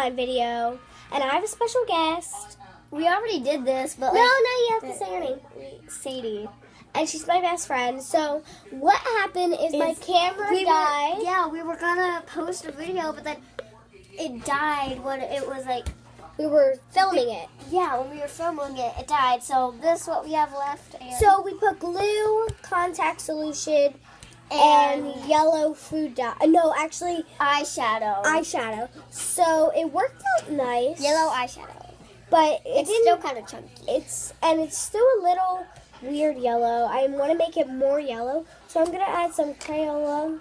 slime video, and I have a special guest. We already did this, but No, you have to say her name. Sadie. And she's my best friend. So what happened is my camera died. Yeah, we were gonna post a video, but then it died when it was like, We were filming it. yeah, when we were filming it, it died. So this is what we have left. And So we put glue, contact solution, and yellow food dye. No, actually eyeshadow. eyeshadow. So it worked out nice. Yellow eyeshadow. But It's still kind of chunky. It's still a little weird yellow. I want to make it more yellow, so I'm gonna add some Crayola,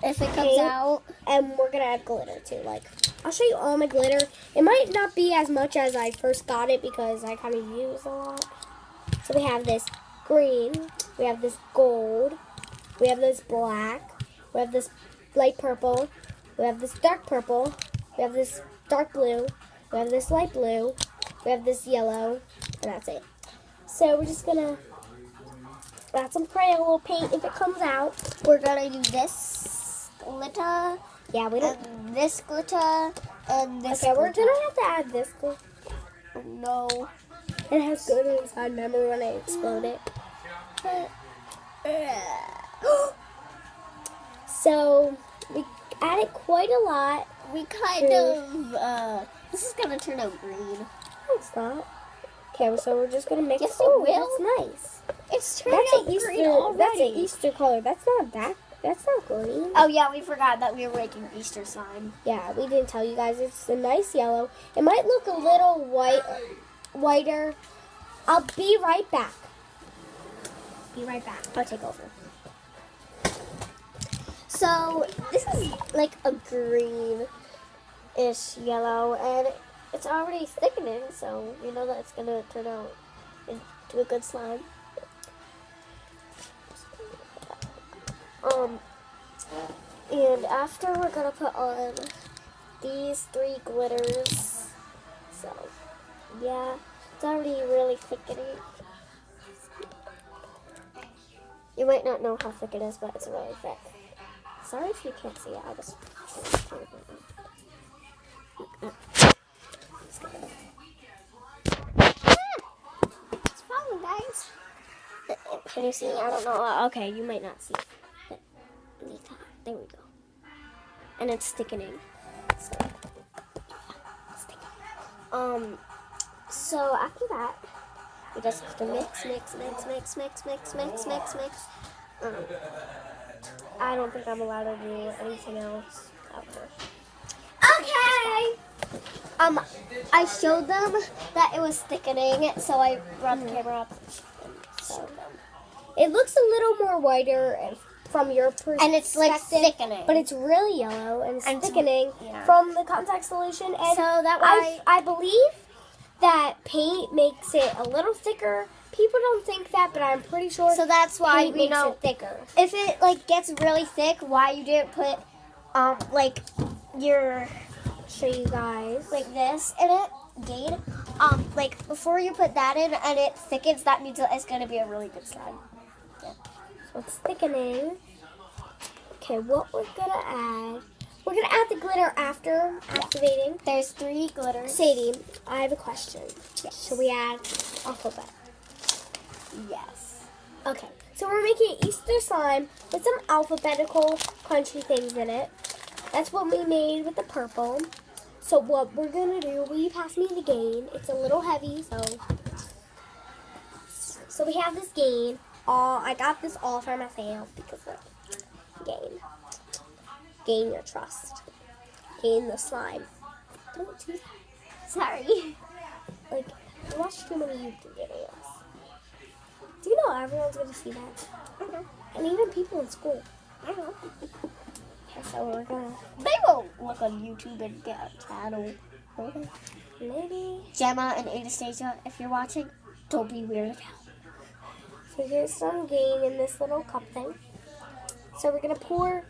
If it comes paint, out. and we're gonna add glitter too. Like, I'll show you all my glitter. It might not be as much as I first got it because I kind of use a lot. So we have this green, we have this gold, we have this black, we have this light purple, we have this dark purple, we have this dark blue, we have this light blue, we have this yellow, and that's it. So we're just gonna add some Crayola paint if it comes out. We're gonna use this glitter, Yeah, we don't. and this glitter, and this Okay, we're glitter. gonna have to add this glitter. No. It has glitter inside. Remember when I exploded? So we added quite a lot. We kind of, this is gonna turn out green. No, it's not. Okay, so we're just gonna mix. Yes, it Oh, will. that's nice. It's turning That's out an Easter. green That's an already. Easter color. That's not that. That's not green. Oh yeah, we forgot that we were making Easter slime. Yeah, we didn't tell you guys. It's a nice yellow. It might look a little whiter. I'll be right back. Be right back. I'll take over. So this is like a greenish yellow, and it's already thickening, so you know that it's gonna turn out into a good slime. And after we're gonna put on these 3 glitters. So yeah, it's already really thickening. You might not know how thick it is, but it's really thick. Sorry if you can't see it. I just it's falling, guys. Can you see? I don't know. Okay, you might not see. But there we go. And it's thickening. So, yeah, it's thickening. So after that, we just have to mix. I don't think I'm allowed to do anything else after. Okay. I showed them that it was thickening, so I brought the camera up and showed them. It looks a little more whiter from your perspective. And it's like thickening. But it's really yellow and it's And it's- thickening yeah. from the contact solution. And So that way- I believe that paint makes it a little thicker. People don't think that, but I'm pretty sure. So that's why paint we makes know it thicker. if it like gets really thick, why you didn't put like your Show you guys. like this in it, Gade. Like before you put that in and it thickens, that means that it's gonna be a really good slime. So it's thickening. Okay, what we're gonna add? We're gonna add the glitter after activating. There's 3 glitters. Sadie, I have a question. Yes. Should we add alphabet? Yes. Okay, so we're making an Easter slime with some alphabetical crunchy things in it. That's what we made with the purple. So what we're gonna do, will you pass me the gain? It's a little heavy, so we have this gain. I got this all for myself because of gain. Gain your trust. Gain the slime. Don't do that. Sorry. Like, you watch too many YouTube videos. Do you know everyone's gonna see that? And even people in school. Okay, so we're gonna They will look on YouTube and get a channel. maybe. Gemma and Anastasia, if you're watching, don't be weird. So here's some gain in this little cup thing. So we're gonna pour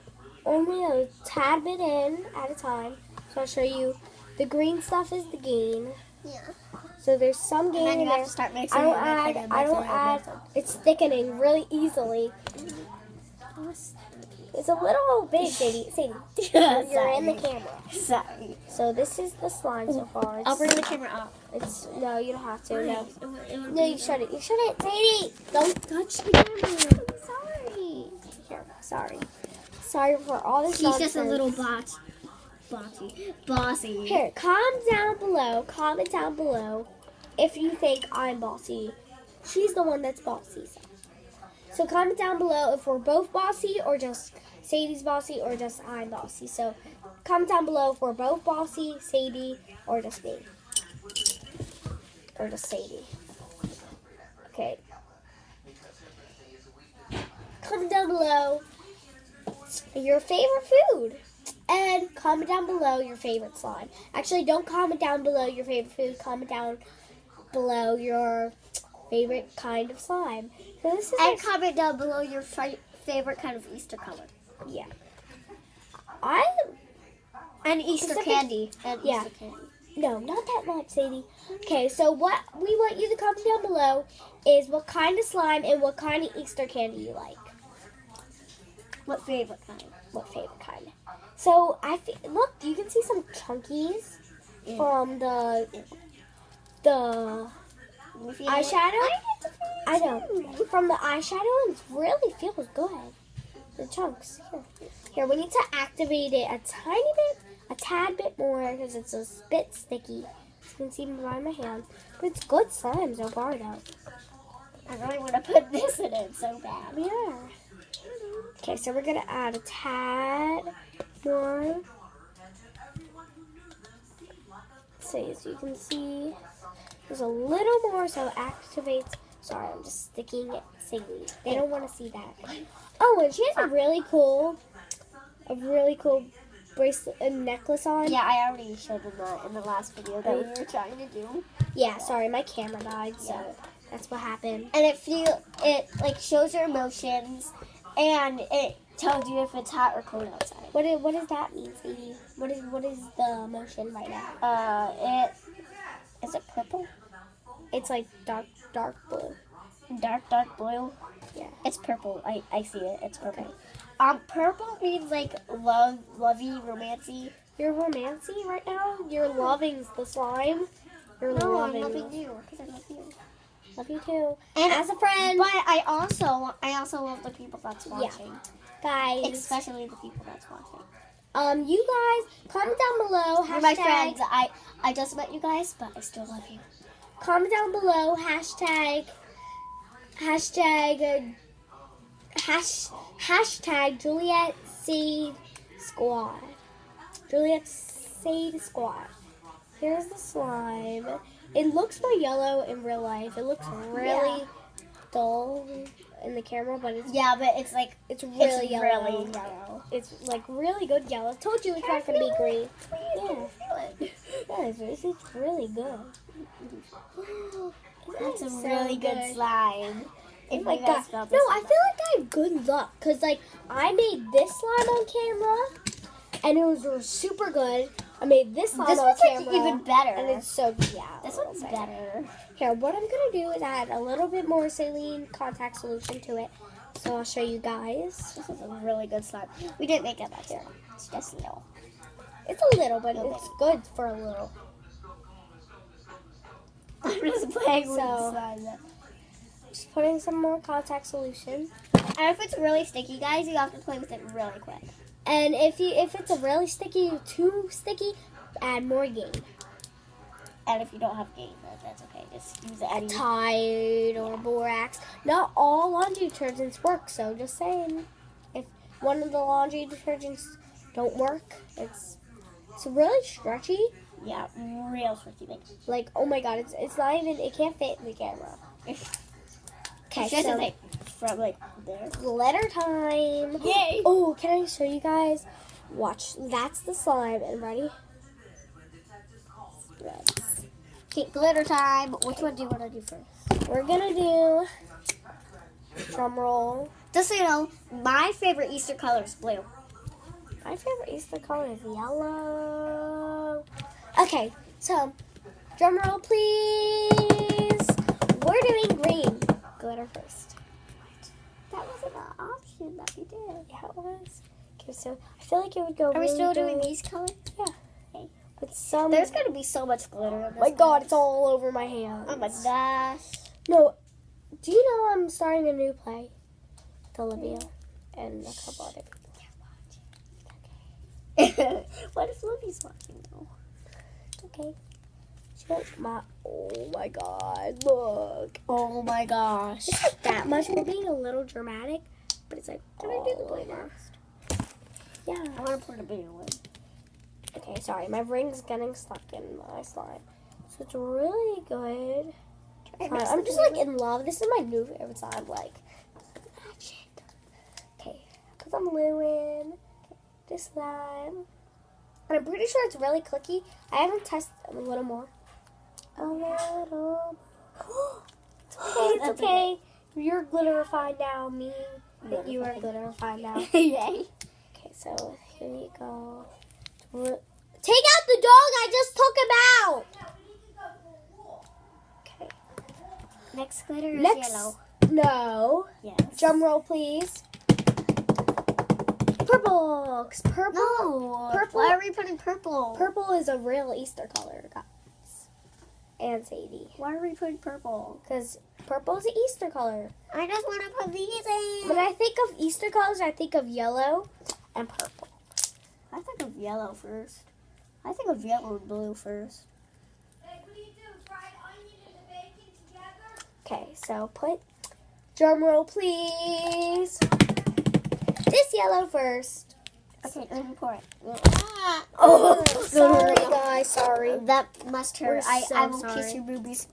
only a tad bit in at a time. So I'll show you. The green stuff is the gain. Yeah. So there's some gain And then in you have there. to start mixing. I don't add. It's thickening really easily. It's a little big, Sadie. You're in the camera. Sorry. So this is the slime so far. I'll bring the camera up. No, you don't have to. No, No, you shouldn't. You shouldn't, Sadie. Don't touch the camera. I'm sorry. Here, sorry. Sorry for all this She's nonsense. just a little bossy. Here, comment down below if you think I'm bossy. She's the one that's bossy. So comment down below if we're both bossy or just Sadie's bossy or just I'm bossy. So comment down below if we're both bossy, Sadie, or just me. Or just Sadie. Okay. Comment down below your favorite food. And comment down below your favorite slime. Actually, don't comment down below your favorite food. Comment down below your favorite kind of slime. So this is And comment down below your favorite kind of Easter color. yeah. And Easter Specific- candy. And yeah. Easter candy. No, not that much, Sadie. Okay, so what we want you to comment down below is what kind of slime and what kind of Easter candy you like. What favorite kind? What favorite kind? So look, you can see some chunkies from the eyeshadow. I know. From the eyeshadow, and it really feels good. The chunks. Here, we need to activate it a tad bit more because it's a bit sticky. You can see by my hand. But it's good slime so far, though. I really want to put this in it so bad. Yeah. Okay, so we're going to add a tad more. So as you can see, there's a little more, so it activates. Sorry, I'm just sticking it. They don't want to see that. Oh, and she has a really cool bracelet and necklace on. Yeah, I already showed them that in the last video that we were trying to do. Yeah, sorry, my camera died, so that's what happened. And it like shows your emotions, and it tells you if it's hot or cold outside. What does that mean, Sadie? What is the emotion right now? Is it purple? It's like dark blue. Dark blue. Yeah. It's purple. I see it. It's purple. Purple means like lovey, romancy. You're romancing right now? You're loving the slime? You're loving I'm loving you because I love you. Love you too. And as a friend. But I also love the people that's watching. Guys. Especially the people that's watching. You guys, comment down below. You're my friends. I just met you guys, but I still love you. Comment down below. Hashtag Juliet Sade Squad. Juliet Sade Squad. Here's the slime. It looks more yellow in real life. It looks really dull in the camera, but it's it's really yellow. It's like really good yellow. I told you it's not gonna be green. It's really good. It's a really good slime. Oh my god. No, I feel like I have good luck because like I made this slime on camera and it was super good. I made this slime on camera. Like even better. And it's so This one's better. Here, what I'm gonna do is add a little bit more saline contact solution to it. So I'll show you guys. This is a really good slime. We didn't make it much. It's just a little. It's a little, but it's good for a little. I'm just playing with So- slime. Just putting some more contact solution. And if it's really sticky, guys, you have to play with it really quick. And if it's a really too sticky, add more gain. And if you don't have game, that's okay. Just use any. Tide or borax. Not all laundry detergents work, so just saying. If one of the laundry detergents don't work, it's really stretchy. Yeah, real tricky. Like, oh my god, it's not even, it can't fit in the camera. Okay, so like from like there. glitter time. Yay! Oh, can I show you guys? Watch, that's the slime. And ready? Okay, glitter time. Which one do you want to do first? We're gonna do drum roll. Just so you know, my favorite Easter color is blue. My favorite Easter color is yellow. Okay, so drum roll, please. We're doing green. Glitter first. That wasn't an option. should not be dead. Yeah, it was. Okay, so I feel like it would go. Are we really still doing good these colors? Yeah. Okay. With some. There's gonna be so much glitter on this. My God, it's all over my hands. Oh my gosh. No, do you know I'm starting a new play with Olivia and a couple other people? What if Libby's watching though? Okay. Oh my God, look. Oh my gosh. It's not that much. We're being a little dramatic, but it's like, Can I do the blue next? Yeah. I want to put a bigger one. Okay, sorry. My ring's getting stuck in my slime. So it's really good. I'm just like in love. This is my new favorite slime. Like, magic. Okay, put some glue in. This slime. And I'm pretty sure it's really clicky. I haven't tested a little more. A little. It's okay. It's okay. You're glitterified now. Me, that you are glitterified now. Yay. Okay, so here you go. Take out the dog. I just took him out. Okay. Next glitter is Next. yellow. No. Yes. Drum roll, please. Purple. 'Cause purple. No. Purple. Why are we putting purple? Purple is a real Easter color, guys. And Sadie. Why are we putting purple? Because purple is an Easter color. I just want to put these in. When I think of Easter colors, I think of yellow and purple. I think of yellow first. I think of yellow and blue first. Hey, what do you do? Fried onion and the bacon together? Okay, so put drum roll, please. This yellow first. Okay, let me pour it. Oh, sorry, guys. Sorry. That must hurt. We're so I will sorry. kiss your boobies.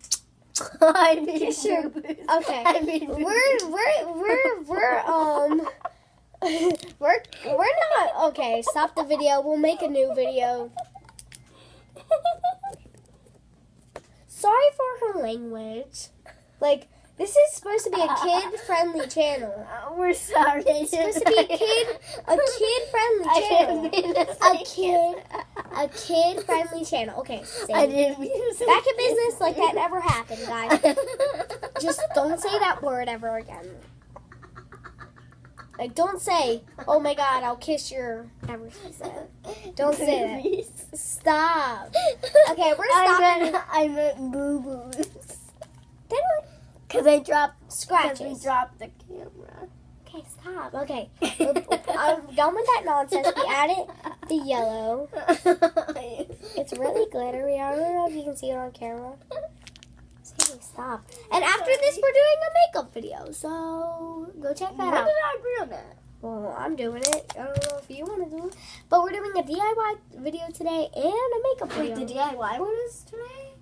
I mean Kiss your- boobies. Okay. I mean We're not okay. Stop the video. We'll make a new video. Sorry for her language. Like, this is supposed to be a kid-friendly channel. We're sorry. It's supposed to be a kid-friendly I channel. didn't mean to say A kid-friendly channel. Okay, I Sadie. didn't mean to say Back in business like that never happened, guys. Just don't say that word ever again. Like, don't say, oh my God, I'll kiss your... Never said. Don't say that. Stop. Okay, we're stopping. I meant boo-boos. They don't... Because I dropped... Because Scratches. we dropped the camera. Okay, stop. Okay. I'm done with that nonsense. We added the yellow. It's really glittery. I don't know if you can see it on camera. Sadie, stop. And after this, we're doing a makeup video. So, go check that When out. did I agree on that? Well, I'm doing it. I don't know if you want to do it. But we're doing a DIY video today and a makeup Wait, video. the DIY one is today?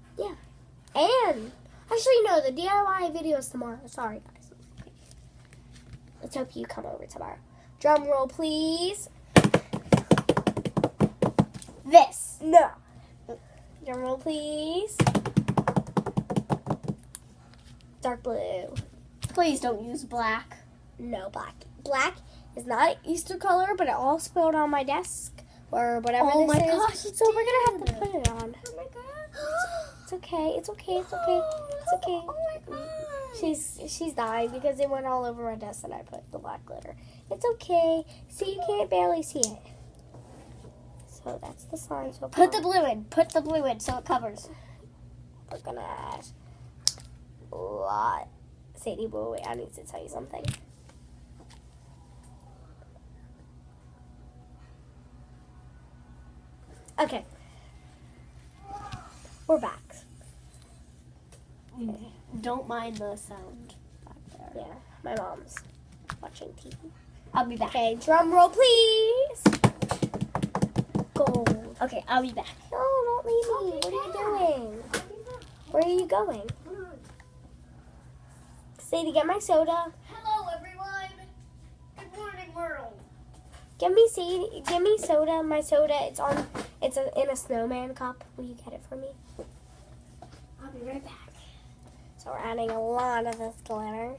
And, actually, no, the DIY video is tomorrow. Sorry, guys. Let's hope you come over tomorrow. Drum roll, please. This. No. Drum roll, please. Dark blue. Please don't use black. No, black. Black is not an Easter color, but it all spilled on my desk or whatever Oh this my is. gosh, it So we're gonna have to did. put it on. Oh my god. It's okay. It's okay. It's okay. It's okay. Oh my god. She's dying because it went all over my desk and I put the black glitter. It's okay. See, you can't barely see it. So that's the sign. So Put the blue in. Put the blue in so it covers. We're gonna add a lot. Sadie, wait, I need to tell you something. Okay. We're back. Don't mind the sound back there. Yeah, my mom's watching TV. I'll be back. Okay, drum roll, please. Gold. Okay, I'll be back. No, don't leave me. What are you doing? Where are you going? Sadie, get my soda. Hello, everyone. Good morning, world. Give me Sadie. Give me soda. My soda. It's in a snowman cup. Will you get it for me? I'll be right back. So we're adding a lot of this glitter.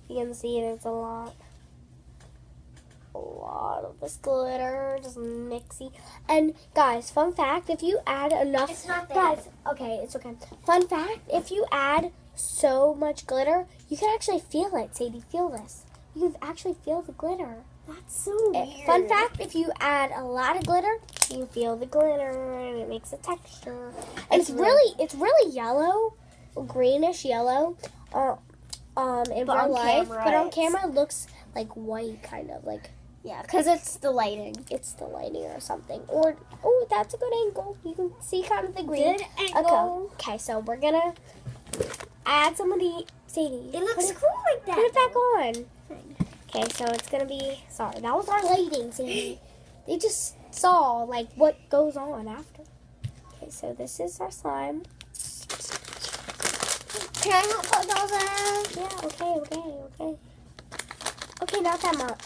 You can see it. It's a lot. A lot of this glitter, just mixy. And guys, fun fact: if you add enough, It's not there. guys. Okay, it's okay. Fun fact: if you add so much glitter, you can actually feel it. Sadie, feel this. you can actually feel the glitter. That's so weird. Fun fact, if you add a lot of glitter, you can feel the glitter and it makes a texture. And it's really yellow, greenish yellow. In But real on life, camera, but on it's- camera it looks like white, kind of like Yeah, because it's the lighting. it's the lighting or something. Or oh, that's a good angle. You can see kind of the green. Good angle. Okay, so we're gonna add some of the Sadie. It looks put cool like that. Put it back on. Okay, so it's gonna be. Sorry, that was our lighting, Sadie. They just saw like what goes on after. Okay, so this is our slime. Can I help put those in? Yeah. Okay. Okay, not that much.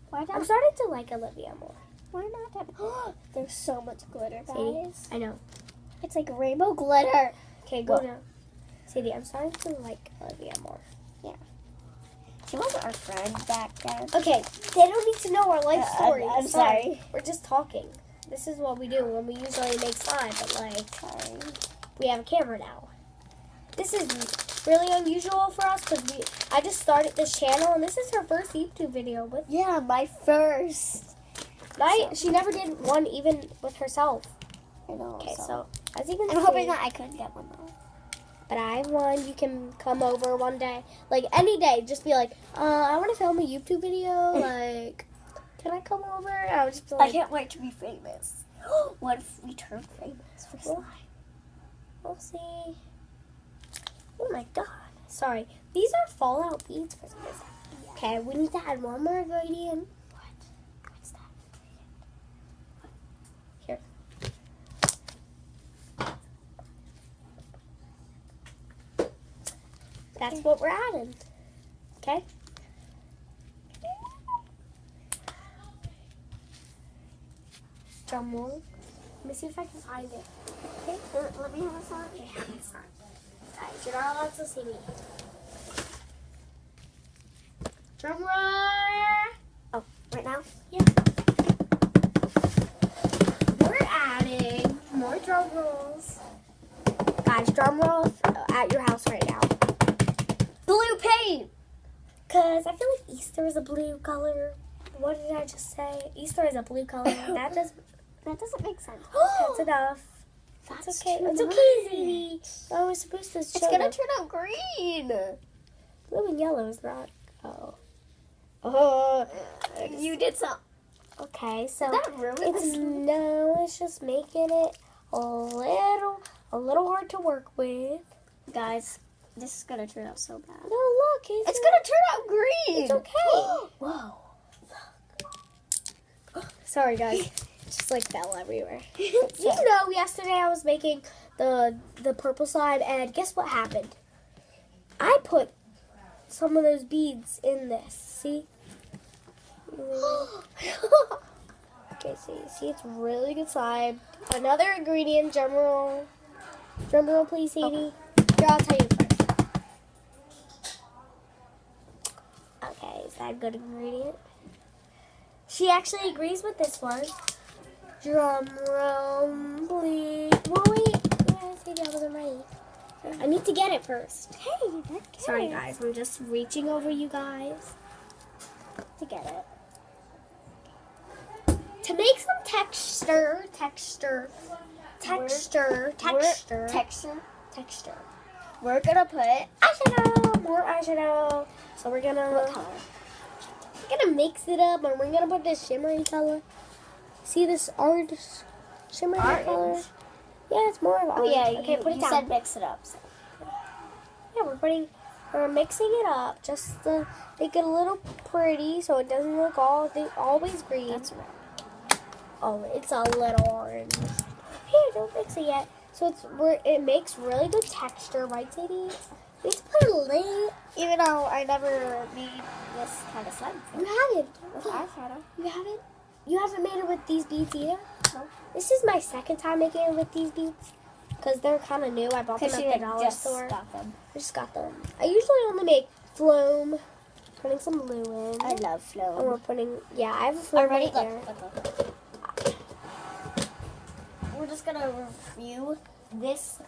Why I'm not? starting to like Olivia more. Why not that? There's so much glitter, Sadie, guys. I know. It's like rainbow glitter. Okay, go What? down. Sadie, I'm starting to like Olivia more. She wasn't our friend back then. Okay, they don't need to know our life story. I'm It's fine. sorry. We're just talking. This is what we do when we usually make slime, but like, Sorry. we have a camera now. This is really unusual for us because I just started this channel and this is her first YouTube video with. Yeah, my first. She never did one even with herself. I know. Okay, so as you can I'm see, hoping that I could get one though. but I have one. You can come over one day, like any day. Just be like, I want to film a YouTube video. Like, can I come over? And I would just be I like, can't wait to be famous. What if we turn famous for slime? we'll see. Oh my god. Sorry. These are fallout beads for some reason. Okay, we need to add one more ingredient. What's that? Here. That's what we're adding. Okay? Drum roll. Let me see if I can find it. Okay, let me have a song. Okay, it's not. Guys, you're not allowed to see me. Drum roll! Oh, right now? Yeah. We're adding more drum rolls. Guys, drum rolls at your house right now. Blue paint! Because I feel like Easter is a blue color. What did I just say? Easter is a blue color. That doesn't make sense. That's enough. That's It's okay. too It's much. okay, Zadie. I was supposed to It's show gonna them. turn out green. Blue and yellow is not. Oh. You did some. Okay, so That ruined it's just making it a little hard to work with. Guys, this is gonna turn out so bad. No, look, It's gonna turn out green. It's okay. Whoa. Sorry, guys. It just like fell everywhere. You know, yesterday I was making the purple slime, and guess what happened? I put some of those beads in this. See? Okay, see, it's really good slime. Another ingredient, drum roll. Drum roll, please, Sadie. Here, I'll tell you first. Okay, is that a good ingredient? She actually agrees with this one. Drum roll, please. Well, wait. Yeah, Sadie, I wasn't ready. I need to get it first. Hey, that Sorry, guys. I'm just reaching over you guys to get it. to make some texture. We're gonna put Eyeshadow, more eyeshadow. So we're gonna what color? mix it up, and we're gonna put this shimmery color. See this orange shimmery color? Orange. Yeah, it's more of Oh orange. yeah, okay, put it you down. said mix it up. So. Yeah, we're mixing it up just to make it a little pretty, so it doesn't look always green. That's right. Oh, it's a little orange. Here, don't mix it yet. So it makes really good texture, right, Sadie? We need to put a lid. Even though I never made this kind of slime You haven't. with eyeshadow. You haven't? You haven't made it with these beads either? No. This is my second time making it with these beads. Because they're kind of new. I bought them Because at you the dollar just store. got them. I just got them. I usually only make Floam. Putting some glue in. I love And flow. we're putting, yeah, I have a Floam Already, right look, there. look. We're just gonna review this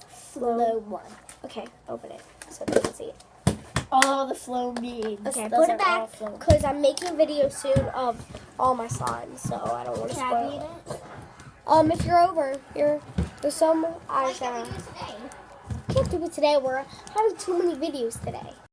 flow one. Okay, open it so they can see it. Oh, the flow beads. Okay, Those put are it back awesome. because I'm making a video soon of all my slimes, so I don't want to Can I spoil eat it. it? If you're over here, there's some. I Like that we do today. can't do it today. We're having too many videos today.